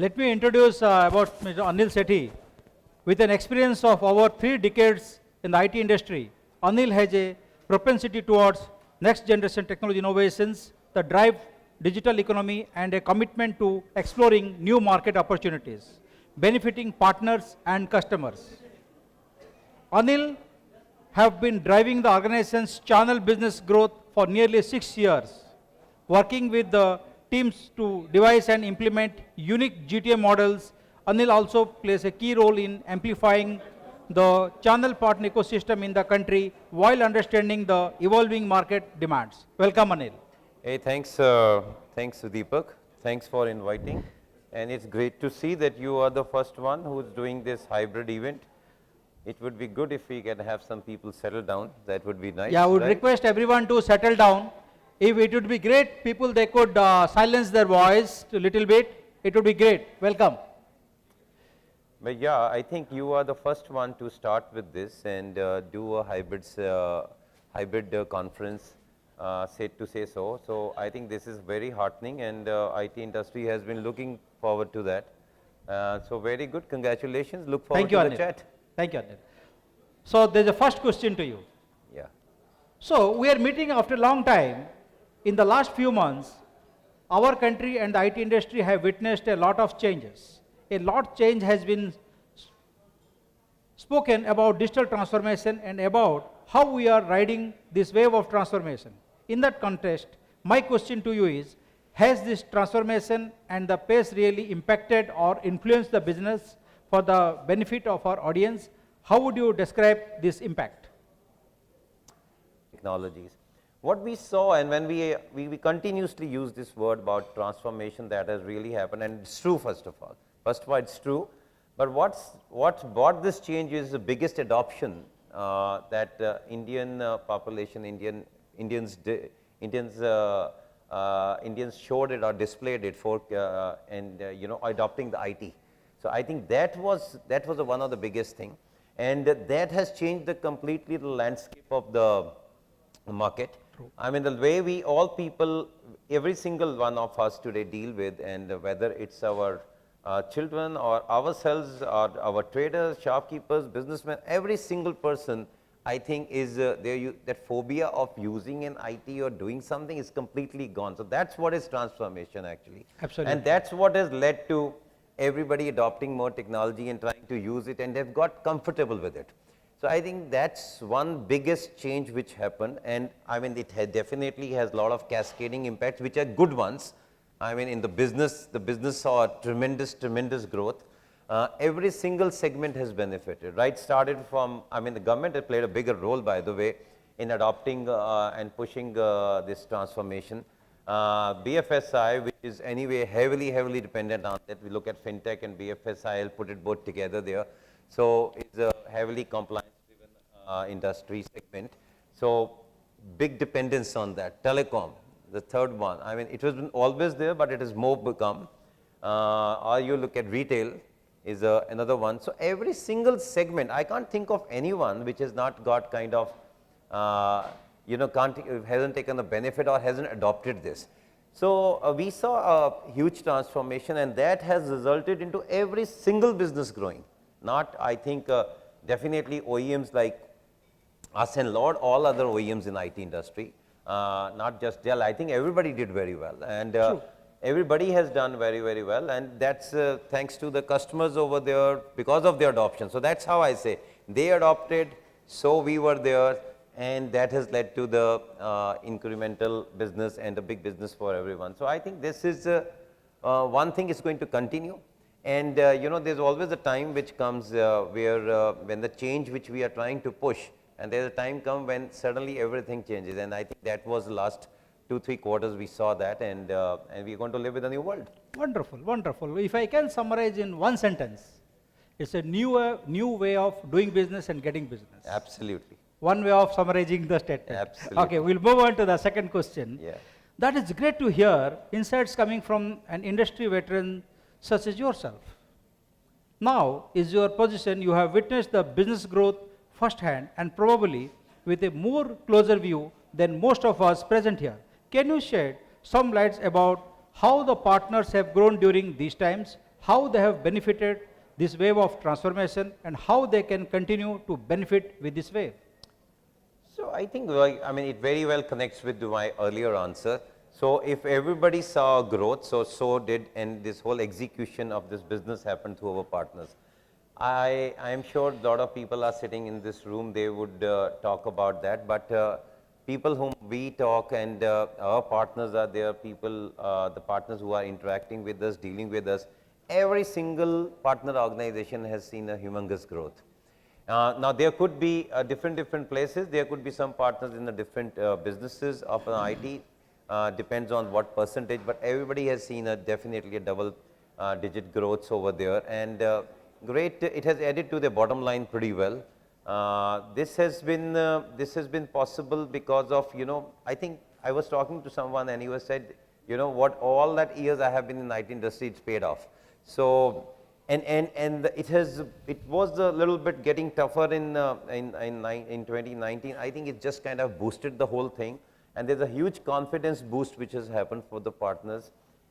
Let me introduce about Mr. Anil Sethi. With an experience of over 3 decades in the IT industry, Anil has a propensity towards next generation technology innovations, the drive digital economy, and a commitment to exploring new market opportunities, benefiting partners and customers. Anil have been driving the organization's channel business growth for nearly 6 years, working with the teams to devise and implement unique GTM models. Anil also plays a key role in amplifying the channel partner ecosystem in the country while understanding the evolving market demands. Welcome, Anil. Hey, thanks, thanks Deepak. Thanks for inviting. And it's great to see that you are the first one who's doing this hybrid event. It would be good if we can have some people settle down. That would be nice. Yeah, I would right? request everyone to settle down. If it would be great, people they could silence their voice a little bit. It would be great. Welcome. But yeah, I think you are the first one to start with this and do a hybrid conference, said to say so. So I think this is very heartening, and IT industry has been looking forward to that. So very good. Congratulations. Look forward to the chat. Thank you, Anil. So there's a first question to you. Yeah. So we are meeting after a long time. In the last few months, our country and the IT industry have witnessed a lot of changes. A lot change has been spoken about digital transformation and about how we are riding this wave of transformation. In that context, my question to you is, has this transformation and the pace really impacted or influenced the business for the benefit of our audience? How would you describe this impact? Technologies. What we saw, and when we continuously use this word about transformation that has really happened, and it's true first of all. First of all, it's true. But what brought this change is the biggest adoption that Indian population, Indians showed it or displayed it for, adopting the IT. So I think that was one of the biggest thing, and that has changed completely the landscape of the market. True. I mean, the way we all people, every single one of us today deal with, and whether it's our children or ourselves or our traders, shopkeepers, businessmen, every single person, I think is that phobia of using an IT or doing something is completely gone. So that's what is transformation actually. Absolutely. And that's what has led to everybody adopting more technology and trying to use it, and they've got comfortable with it. So I think that's one biggest change which happened, and I mean it definitely has a lot of cascading impacts which are good ones. I mean in the business saw tremendous growth. Every single segment has benefited, right? Started from, I mean the government has played a bigger role, by the way, in adopting and pushing this transformation. BFSI, which is anyway heavily dependent on that. We look at fintech and BFSI, I'll put it both together there. So it's a heavily compliance-driven industry segment. So big dependence on that. Telecom, the third one. I mean, it was always there, but it has more become. Or you look at retail is another one. So every single segment, I can't think of anyone which has not got kind of hasn't taken the benefit or hasn't adopted this. So we saw a huge transformation, and that has resulted into every single business growing. Not, I think, definitely OEMs like us and all other OEMs in IT industry, not just Dell. I think everybody did very well, and everybody has done very well, and that's thanks to the customers over there because of their adoption. So that's how I say they adopted, so we were there. And that has led to the incremental business and a big business for everyone. So I think this is one thing is going to continue. And there's always a time which comes where when the change which we are trying to push, and there's a time come when suddenly everything changes. And I think that was the last 2-3 quarters we saw that, and we're going to live with a new world. Wonderful. If I can summarize in one sentence, it's a new way of doing business and getting business. Absolutely. One way of summarizing the statement. Absolutely. Okay, we'll move on to the second question. Yeah. That is great to hear insights coming from an industry veteran such as yourself. Now is your position, you have witnessed the business growth firsthand and probably with a more closer view than most of us present here. Can you shed some lights about how the partners have grown during these times? how they have benefited this wave of transformation and how they can continue to benefit with this wave. So I think, like, I mean, it very well connects with my earlier answer. So if everybody saw growth, so did, and this whole execution of this business happened through our partners. I am sure a lot of people are sitting in this room, they would talk about that, but people whom we talk and our partners are there, people, the partners who are interacting with us, dealing with us, every single partner organization has seen a humongous growth. Now there could be different places, there could be some partners in the different businesses of an IT, depends on what percentage, but everybody has seen a definitely a double digit growths over there, and great, it has added to the bottom line pretty well. This has been possible because of, you know, I think I was talking to someone and he was said, you know what, all that years I have been in the IT industry, it's paid off. So and it was a little bit getting tougher in 2019. I think it just kind of boosted the whole thing, and there's a huge confidence boost which has happened for the partners,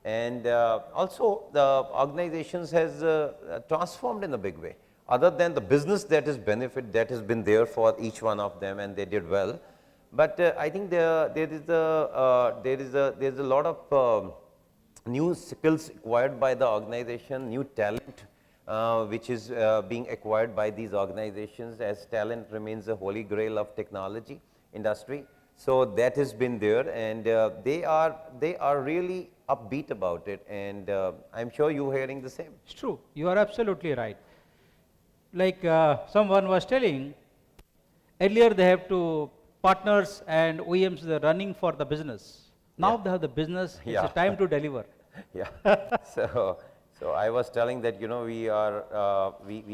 and also the organizations has transformed in a big way. Other than the business that is benefit that has been there for each one of them, and they did well, but I think there's a lot of new skills acquired by the organization, new talent which is being acquired by these organizations, as talent remains the holy grail of technology industry. So that has been there, and they are really upbeat about it, and I'm sure you're hearing the same. It's true, you are absolutely right. Like someone was telling, earlier they have to partners and OEMs, they're running for the business. Now they have the business, it's Yeah. a time to deliver. Yeah. So I was telling that, you know, we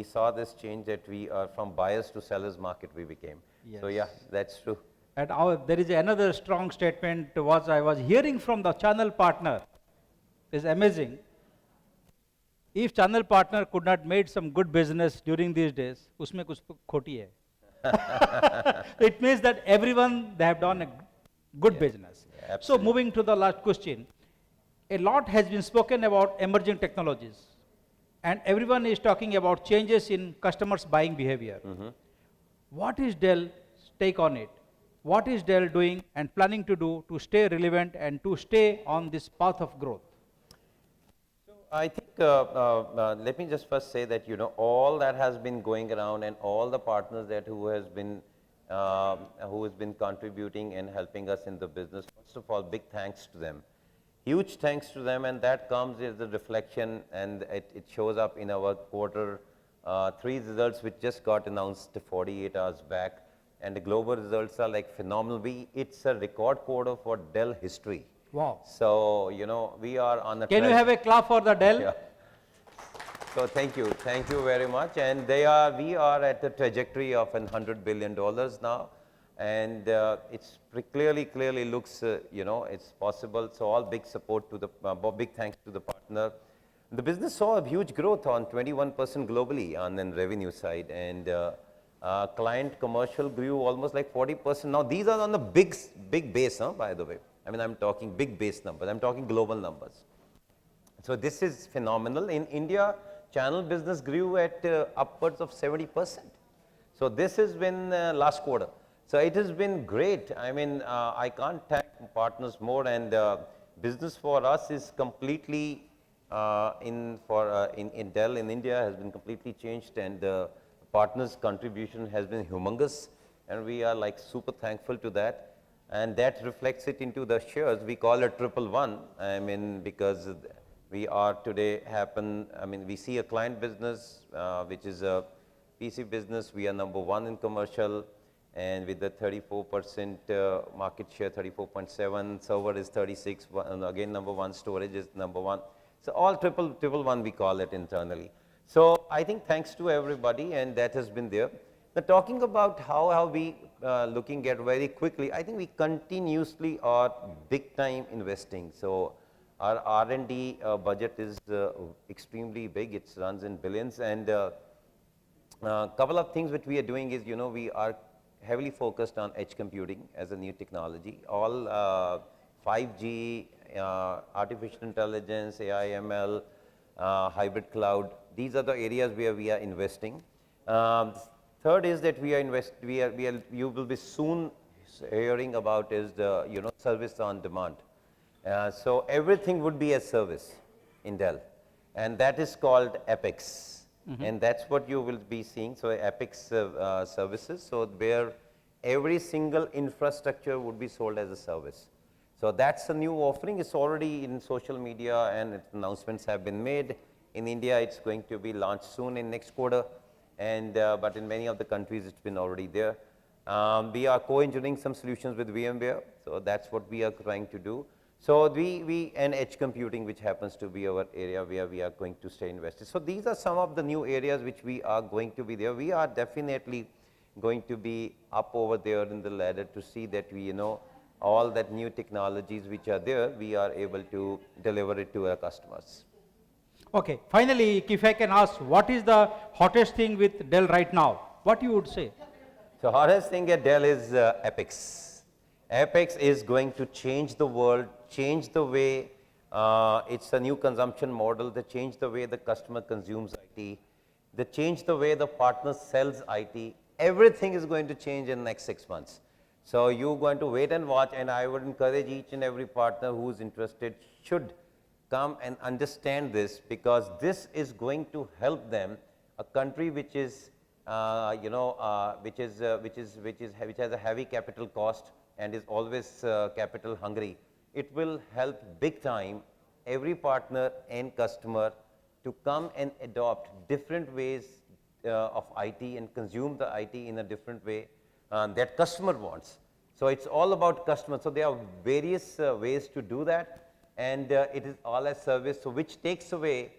saw this change, that we are from buyers to sellers market we became. So yeah, Yes. that's true. And there is another strong statement was I was hearing from the channel partner. It's amazing. If channel partner could not made some good business during these days, उसमें कुछ खोटी है. It means that everyone they have done a good business. So absolutely. moving to the last question, a lot has been spoken about emerging technologies, and everyone is talking about changes in customers' buying behavior. What is Dell's take on it? What is Dell doing and planning to do to stay relevant and to stay on this path of growth? I think, let me just first say that, you know, all that has been going around and all the partners that who has been contributing and helping us in the business, first of all, big thanks to them. Huge thanks to them, and that comes as a reflection, and it shows up in our quarter 3 results, which just got announced 48 hours back, and the global results are like phenomenal. It's a record quarter for Dell history. Wow. So, you know, we are on a Can you have a clap for the Dell? Yeah. So thank you very much. And we are at the trajectory of $100 billion now, and it's clearly looks, you know, it's possible. So all big support to the, big thanks to the partner. The business saw a huge growth on 21% globally on the revenue side, and client commercial grew almost like 40%. Now these are on the big base, by the way. I mean, I'm talking big base numbers. I'm talking global numbers. So this is phenomenal. In India, channel business grew at upwards of 70%. So this has been last quarter. So it has been great. I mean, I can't thank partners more, and business for us is completely in Dell in India has been completely changed, and partners' contribution has been humongous, and we are like super thankful to that. And that reflects it into the shares. We call it 111. I mean, because we are today we see a client business, which is a PC business. We are number 1 in commercial, and with the 34% market share, 34.7, server is 36, and again number 1, storage is number 1. So all triple one we call it internally. So I think thanks to everybody, and that has been there. Now talking about how we looking at very quickly, I think we continuously are big time investing. So our R&D budget is extremely big. It runs in billions, and a couple of things which we are doing is, you know, we are heavily focused on edge computing as a new technology. All 5G, artificial intelligence, AI, ML, hybrid cloud. These are the areas where we are investing. Third is that you will be soon hearing about is the, service on demand. So everything would be a service in Dell, and that is called Epics. And that's what you will be seeing. So Epics services, so where every single infrastructure would be sold as a service. So that's a new offering. It's already in social media and announcements have been made. In India, it's going to be launched soon in next quarter, and but in many of the countries, it's been already there. We are co-engineering some solutions with VMware, so that's what we are trying to do. So and edge computing, which happens to be our area where we are going to stay invested. So these are some of the new areas which we are going to be there. We are definitely going to be up over there in the ladder to see that we, all that new technologies which are there, we are able to deliver it to our customers. Okay, finally, if I can ask, what is the hottest thing with Dell right now? What you would say? So hottest thing at Dell is Epics. Epics is going to change the world, change the way, it's a new consumption model that change the way the customer consumes IT, that change the way the partner sells IT. Everything is going to change in the next 6 months. So you're going to wait and watch, and I would encourage each and every partner who's interested should come and understand this, because this is going to help them, a country which is, which has a heavy capital cost and is always capital hungry. It will help big time every partner and customer to come and adopt different ways of IT and consume the IT in a different way that customer wants. So it's all about customer. So there are various ways to do that, and it is all as service, so which takes away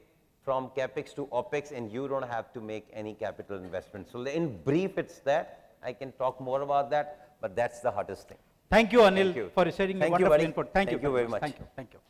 from capex to opex, and you don't have to make any capital investment. So in brief, it's that. I can talk more about that, but that's the hottest thing. Thank you, Anil, Thank you. for sharing your Thank you, wonderful buddy. input. Thank you very much. Thank you. Thank you.